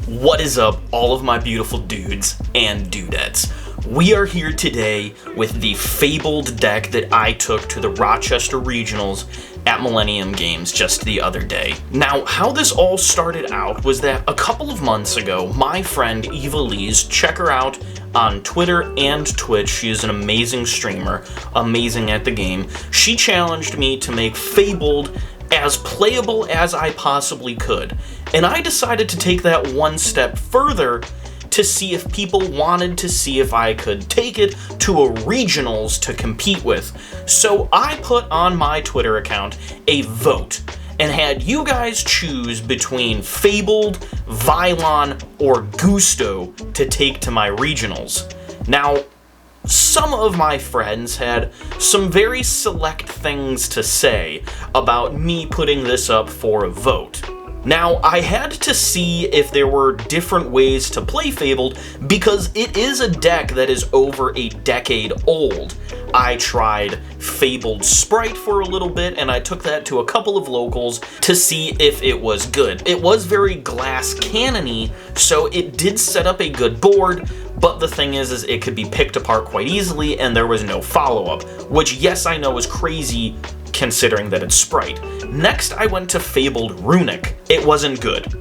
What is up, all of my beautiful dudes and dudettes? We are here today with the Fabled deck that I took to the Rochester Regionals at Millennium Games just the other day. Now, how this all started out was that a couple of months ago, my friend Eva Lees, check her out on Twitter and Twitch, she is an amazing streamer, amazing at the game, she challenged me to make Fabled as playable as I possibly could. And I decided to take that one step further to see if people wanted to see if I could take it to a regionals to compete with. So I put on my Twitter account a vote and had you guys choose between Fabled, Vylon, or Gusto to take to my regionals. Now, some of my friends had some very select things to say about me putting this up for a vote. Now, I had to see if there were different ways to play Fabled because it is a deck that is over a decade old. I tried Fabled Sprite for a little bit, and I took that to a couple of locals to see if it was good. It was very glass cannon-y, so it did set up a good board, but the thing is it could be picked apart quite easily, and there was no follow-up, which, yes, I know is crazy considering that it's Sprite. Next, I went to Fabled Runic. It wasn't good.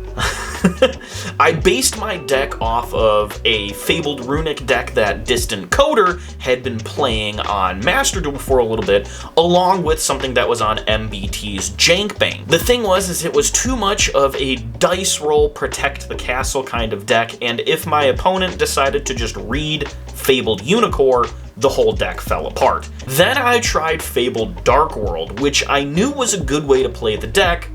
I based my deck off of a Fabled Runic deck that Distant Coder had been playing on Master Duel for a little bit, along with something that was on MBT's Jankbang. The thing was, it was too much of a dice roll, protect the castle kind of deck, and if my opponent decided to just read Fabled Unicorn, the whole deck fell apart. Then I tried Fabled Dark World, which I knew was a good way to play the deck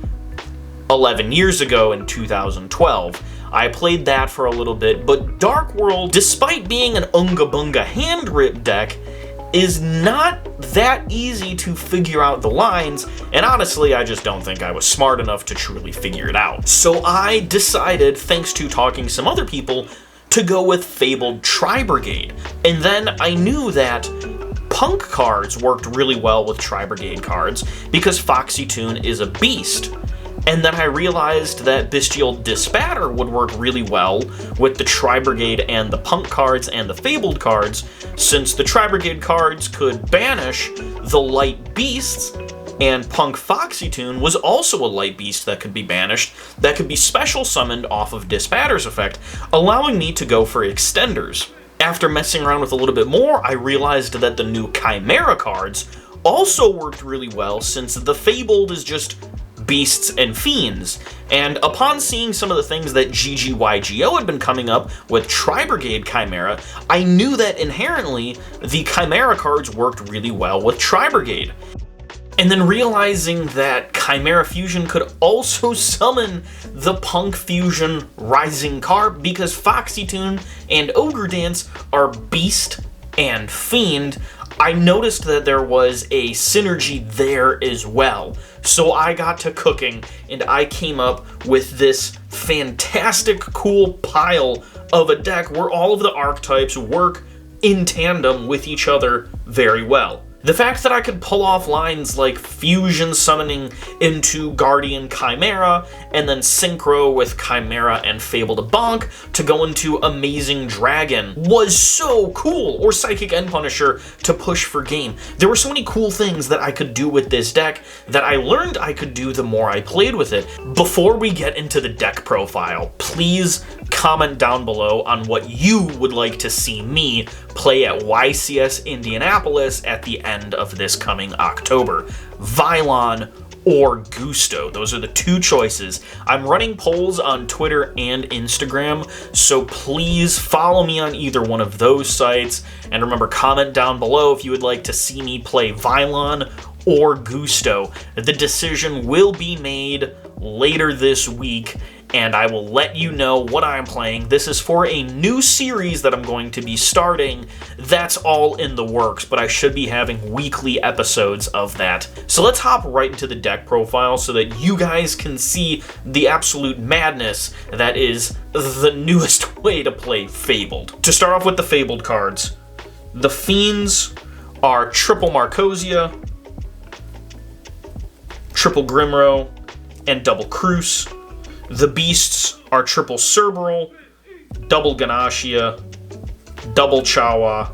11 years ago in 2012. I played that for a little bit, but Dark World, despite being an Unga Bunga hand rip deck, is not that easy to figure out the lines, and honestly, I just don't think I was smart enough to truly figure it out. So I decided, thanks to talking to some other people, to go with Fabled Tri-Brigade. And then I knew that Punk cards worked really well with Tri-Brigade cards because Foxy Tune is a beast. And then I realized that Bestial Dispatter would work really well with the Tri-Brigade and the Punk cards and the Fabled cards, since the Tri-Brigade cards could banish the light beasts, and Punk Foxy Tune was also a light beast that could be banished, that could be special summoned off of Dispatter's effect, allowing me to go for extenders. After messing around with a little bit more, I realized that the new Chimera cards also worked really well, since the Fabled is just beasts and fiends. And upon seeing some of the things that YuGiOh had been coming up with Tri-Brigade Chimera, I knew that inherently the Chimera cards worked really well with Tri-Brigade. And then realizing that Chimera Fusion could also summon the Punk Fusion Rising card because Foxy Tune and Ogre Dance are Beast and Fiend, I noticed that there was a synergy there as well. So I got to cooking and I came up with this fantastic, cool pile of a deck where all of the archetypes work in tandem with each other very well. The fact that I could pull off lines like Fusion summoning into Guardian Chimera, and then Synchro with Chimera and Fabled Bonk to go into Amazing Dragon was so cool, or Psychic End Punisher to push for game. There were so many cool things that I could do with this deck that I learned I could do the more I played with it. Before we get into the deck profile, please comment down below on what you would like to see me play at YCS Indianapolis at the end of this coming October. Vylon or Gusto. Those are the two choices. I'm running polls on Twitter and Instagram, so please follow me on either one of those sites. And remember, comment down below if you would like to see me play Vylon or Gusto. The decision will be made later this week, and I will let you know what I'm playing. This is for a new series that I'm going to be starting. That's all in the works, but I should be having weekly episodes of that. So let's hop right into the deck profile so that you guys can see the absolute madness that is the newest way to play Fabled. To start off with the Fabled cards, the Fiends are triple Marcosia, triple Grimro, and double Cruce. The beasts are triple Cerberus, double Ganashia, double Chawa,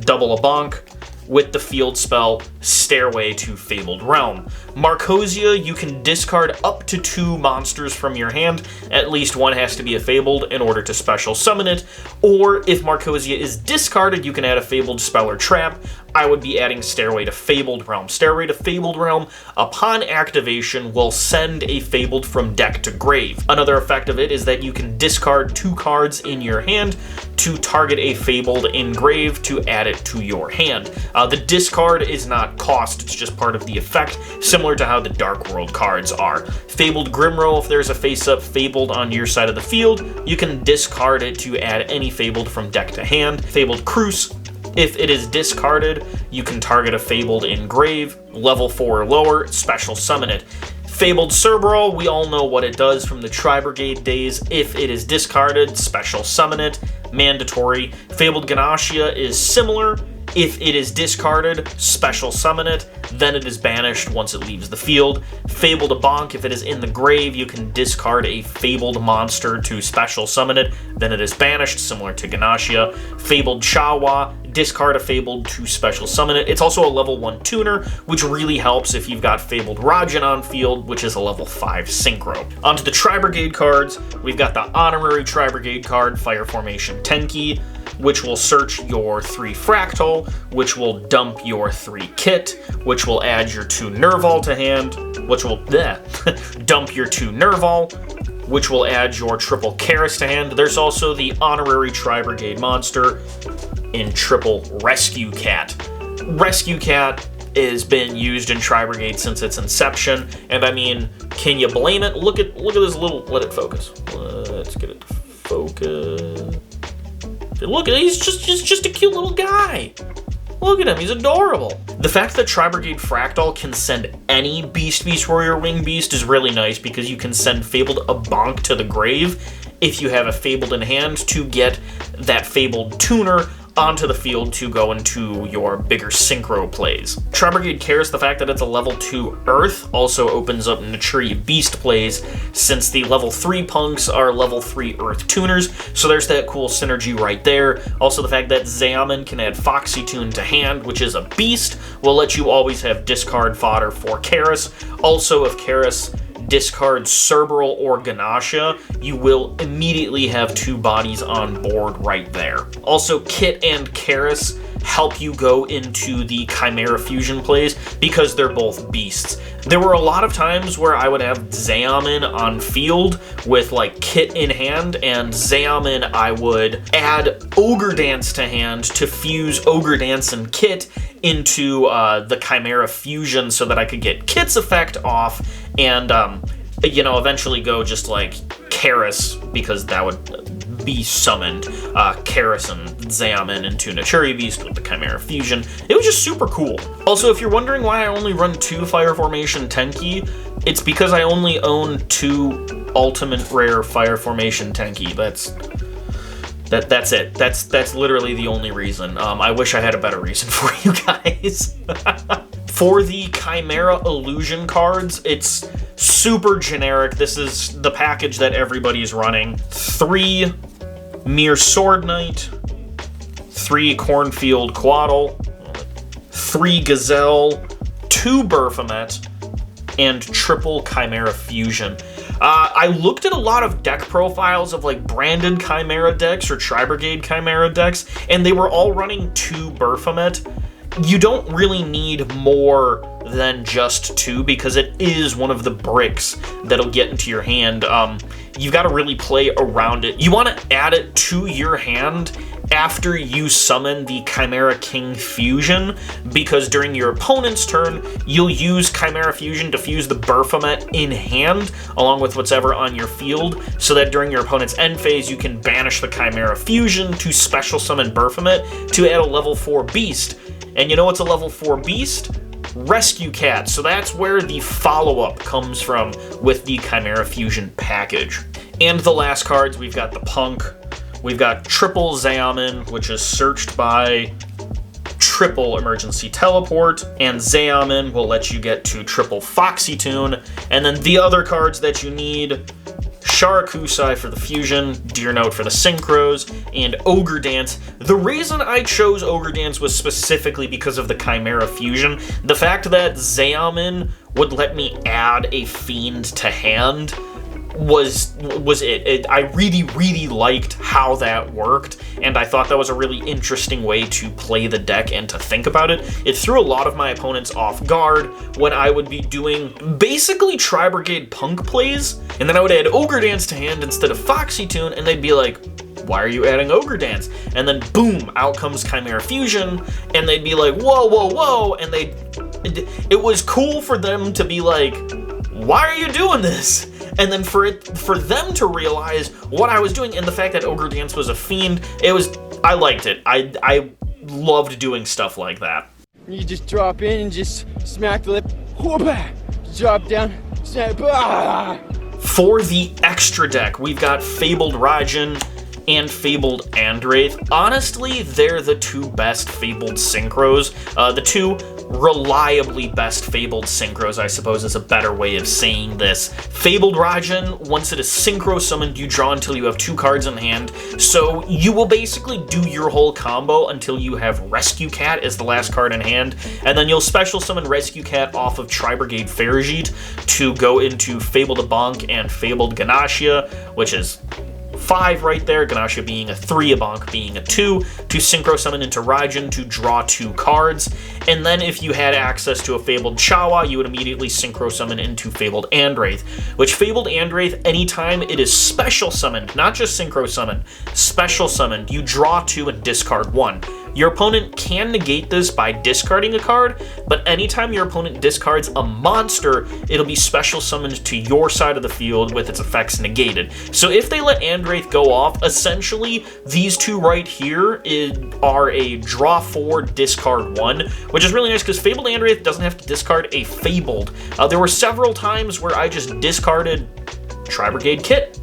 double Abank, with the field spell Stairway to Fabled Realm. Marcosia, you can discard up to 2 monsters from your hand. At least one has to be a Fabled in order to special summon it. Or if Marcosia is discarded, you can add a Fabled spell or trap. I would be adding Stairway to Fabled Realm. Stairway to Fabled Realm, upon activation, will send a Fabled from deck to grave. Another effect of it is that you can discard 2 cards in your hand to target a Fabled in grave to add it to your hand. The discard is not cost, it's just part of the effect, similar to how the Dark World cards are. Fabled Grimrow, if there's a face-up Fabled on your side of the field, you can discard it to add any Fabled from deck to hand. Fabled Cruce, if it is discarded, you can target a Fabled in grave, level 4 or lower, special summon it. Fabled Cerberus, we all know what it does from the Tri-Brigade days. If it is discarded, special summon it, mandatory. Fabled Ganashia is similar. If it is discarded, special summon it, then it is banished once it leaves the field. Fabled Abank, if it is in the grave, you can discard a Fabled monster to special summon it, then it is banished, similar to Ganashia. Fabled Chawa, discard a Fabled to special summon it. It's also a level 1 tuner, which really helps if you've got Fabled Rajan on field, which is a level 5 synchro. Onto the Tri-Brigade cards, we've got the honorary Tri-Brigade card, Fire Formation Tenki, which will search your 3 Fractal, which will dump your 3 Kit, which will add your 2 Nerval to hand, which will dump your 2 Nerval, which will add your triple Karis to hand. There's also the honorary Tri-Brigade monster in triple Rescue Cat. Rescue Cat has been used in Tri-Brigade since its inception, and I mean, can you blame it? Look at this little, let it focus. Let's get it to focus. Look at it, he's just a cute little guy. Look at him, he's adorable. The fact that Tri-Brigade Fractal can send any Beast Warrior Wing Beast is really nice because you can send Fabled Abank to the grave if you have a Fabled in hand to get that Fabled tuner onto the field to go into your bigger synchro plays. Tri-Brigade Karis, the fact that it's a level 2 Earth, also opens up Naturi Beast plays, since the level 3 punks are level 3 Earth tuners, so there's that cool synergy right there. Also the fact that Xeomin can add Foxy Tune to hand, which is a beast, will let you always have discard fodder for Karis. Also, if Karis discards Cerberus or Ganashia, you will immediately have 2 bodies on board right there. Also, Kit and Karis help you go into the Chimera Fusion plays because they're both beasts. There were a lot of times where I would have Xeomin on field with like Kit in hand, and Xeomin I would add Ogre Dance to hand to fuse Ogre Dance and Kit into the Chimera Fusion so that I could get Kit's effect off and, you know, eventually go just like Karis, because that would be summoned Karis and Xeomin into Naturi Beast with the Chimera Fusion. It was just super cool. Also, if you're wondering why I only run 2 Fire Formation Tenki, it's because I only own 2 Ultimate Rare Fire Formation Tenki. That's it. That's literally the only reason. I wish I had a better reason for you guys. For the Chimera Illusion cards, it's super generic. This is the package that everybody's running. 3 Mere Sword Knight, 3 Cornfield Quaddle, 3 Gazelle, 2 Baphomet, and triple Chimera Fusion. I looked at a lot of deck profiles of like branded Chimera decks or Tri-Brigade Chimera decks, and they were all running 2 Baphomet. You don't really need more than just 2 because it is one of the bricks that'll get into your hand. You've got to really play around it. You want to add it to your hand after you summon the Chimera King Fusion, because during your opponent's turn, you'll use Chimera Fusion to fuse the Baphomet in hand, along with whatever on your field, so that during your opponent's end phase, you can banish the Chimera Fusion to special summon Baphomet to add a level 4 beast. And you know what's a level 4 beast? Rescue Cat. So that's where the follow-up comes from with the Chimera Fusion package. And the last cards, we've got the Punk. We've got triple Xeomin, which is searched by triple Emergency Teleport, and Xeomin will let you get to triple Foxy Tune. And then the other cards that you need, Sharakusai for the fusion, Deer Note for the synchros, and Ogre Dance. The reason I chose Ogre Dance was specifically because of the Chimera fusion. The fact that Xeomin would let me add a Fiend to hand was it. I really liked how that worked, and I thought that was a really interesting way to play the deck and to think about it. It threw a lot of my opponents off guard when I would be doing basically Tri-Brigade Punk plays, and then I would add Ogre Dance to hand instead of Foxy Tune, and they'd be like, why are you adding Ogre Dance? And then boom, out comes Chimera Fusion, and they'd be like, whoa, and it was cool for them to be like, why are you doing this? And then for them to realize what I was doing, and the fact that Ogre Dance was a Fiend, I liked it. I loved doing stuff like that. You just drop in and just smack the lip, whoop-ah, drop down, snap, ah. For the extra deck, we've got Fabled Raijin and Fabled Andraith. Honestly, they're the two best Fabled synchros. The two reliably best Fabled synchros, I suppose, is a better way of saying this. Fabled Raijin, once it is synchro summoned, you draw until you have 2 cards in hand, so you will basically do your whole combo until you have Rescue Cat as the last card in hand, and then you'll special summon Rescue Cat off of Tri-Brigade Ferrijit to go into Fabled Abank and Fabled Ganashia, which is 5 right there, Ganashia being a 3, Abank being a 2, to synchro summon into Raijin to draw 2 cards, and then if you had access to a Fabled Chawa, you would immediately synchro summon into Fabled Andraith, which Fabled Andraith, anytime it is special summoned, not just synchro summoned, special summoned, you draw 2 and discard 1. Your opponent can negate this by discarding a card, but anytime your opponent discards a monster, it'll be special summoned to your side of the field with its effects negated. So if they let Andraith go off, essentially these two right here are a draw 4, discard 1, which is really nice because Fabled Andraith doesn't have to discard a Fabled. There were several times where I just discarded Tri-Brigade Kit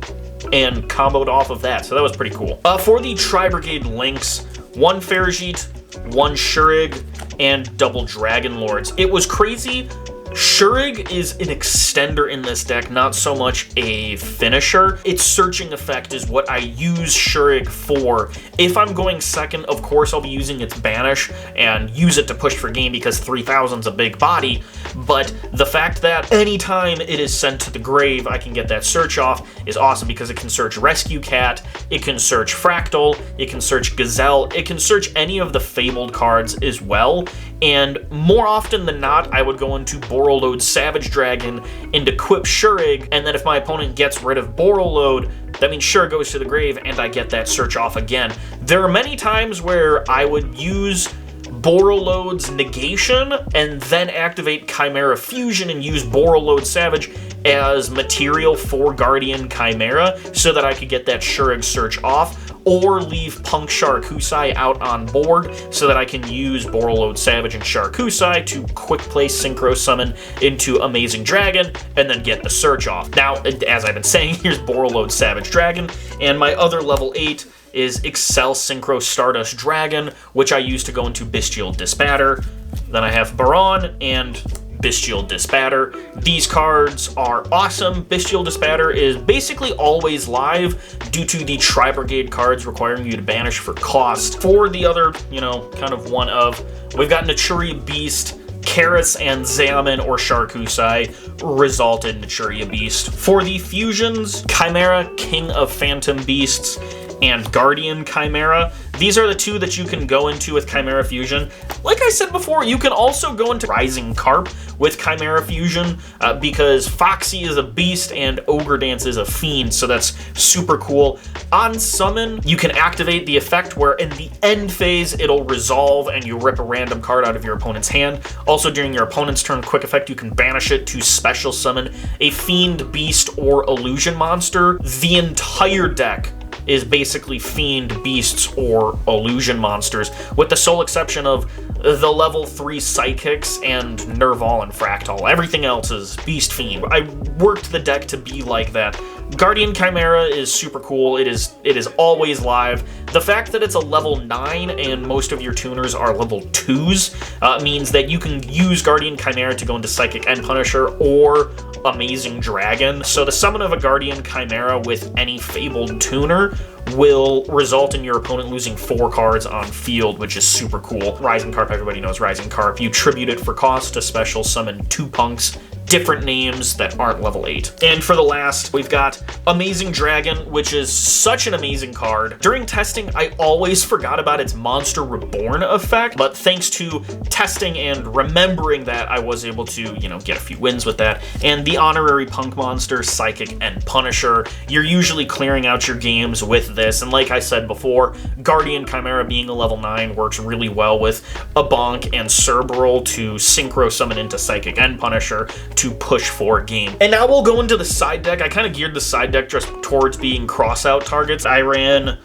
and comboed off of that, so that was pretty cool. For the Tri-Brigade links, 1 Ferrijit, 1 Shurig, and double Dragon Lords. It was crazy. Shurig is an extender in this deck, not so much a finisher. Its searching effect is what I use Shurig for. If I'm going second, of course I'll be using its banish and use it to push for game because 3000's a big body, but the fact that anytime it is sent to the grave I can get that search off is awesome because it can search Rescue Cat, it can search Fractal, it can search Gazelle, it can search any of the Fabled cards as well, and more often than not I would go into Borreload Savage Dragon and equip Shurig, and then if my opponent gets rid of Borreload, that means Shurig goes to the grave and I get that search off again. There are many times where I would use Borreload's negation and then activate Chimera Fusion and use Borreload Savage as material for Guardian Chimera so that I could get that Shurig search off, or leave Punk Sharakusai out on board so that I can use Borreload Savage and Sharakusai to quick play Synchro Summon into Amazing Dragon and then get the search off. Now, as I've been saying, here's Borreload Savage Dragon, and my other level 8 is Excel Synchro Stardust Dragon, which I use to go into Bestial Disbatter. Then I have Baron and Bestial Disbatter. These cards are awesome. Bestial Disbatter is basically always live due to the Tri-Brigade cards requiring you to banish for cost. For the other, kind of one of, we've got Naturia Beast, Karas and Xeomin or Sharakusai result in Naturia Beast. For the fusions, Chimera, King of Phantom Beasts, and Guardian Chimera. These are the two that you can go into with Chimera Fusion. Like I said before, you can also go into Rising Carp with Chimera Fusion because Foxy is a beast and Ogre Dance is a fiend, so that's super cool. On summon, you can activate the effect where in the end phase, it'll resolve and you rip a random card out of your opponent's hand. Also, during your opponent's turn quick effect, you can banish it to special summon a fiend, beast, or illusion monster. The entire deck is basically fiend, beasts, or illusion monsters, with the sole exception of the level 3 psychics and Nerval and Fractal. Everything else is beast, fiend. I worked the deck to be like that. Guardian Chimera is super cool. It is always live. The fact that it's a level 9 and most of your tuners are level 2s means that you can use Guardian Chimera to go into Psychic and Punisher, or Amazing Dragon. So the summon of a Guardian Chimera with any Fabled tuner will result in your opponent losing 4 cards on field, which is super cool. Rising Carp, everybody knows Rising Carp. You tribute it for cost to special summon 2 punks, different names that aren't level 8. And for the last, we've got Amazing Dragon, which is such an amazing card. During testing, I always forgot about its Monster Reborn effect, but thanks to testing and remembering that, I was able to, you know, get a few wins with that. And the honorary punk monster, Psychic and Punisher, you're usually clearing out your games with this, and like I said before, Guardian Chimera being a level 9 works really well with a Bonk and Cerberus to synchro summon into Psychic and Punisher to push for a game. And now we'll go into the side deck. I kind of geared the side deck just towards being cross-out targets. I ran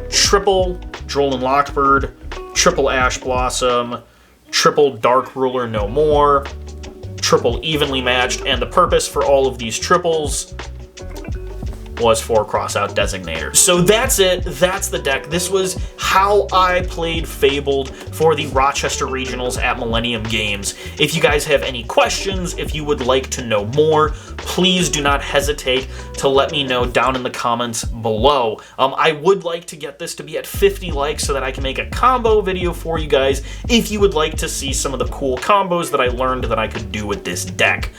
triple Drolan Lockbird, triple Ash Blossom, triple Dark Ruler No More, triple Evenly Matched, and the purpose for all of these triples was for cross-out designators. So that's it. That's the deck. This was how I played Fabled for the Rochester Regionals at Millennium Games. If you guys have any questions, if you would like to know more, please do not hesitate to let me know down in the comments below. I would like to get this to be at 50 likes so that I can make a combo video for you guys if you would like to see some of the cool combos that I learned that I could do with this deck.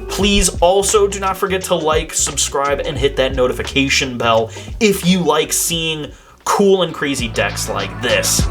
Please also do not forget to like, subscribe, and hit that notification bell if you like seeing cool and crazy decks like this.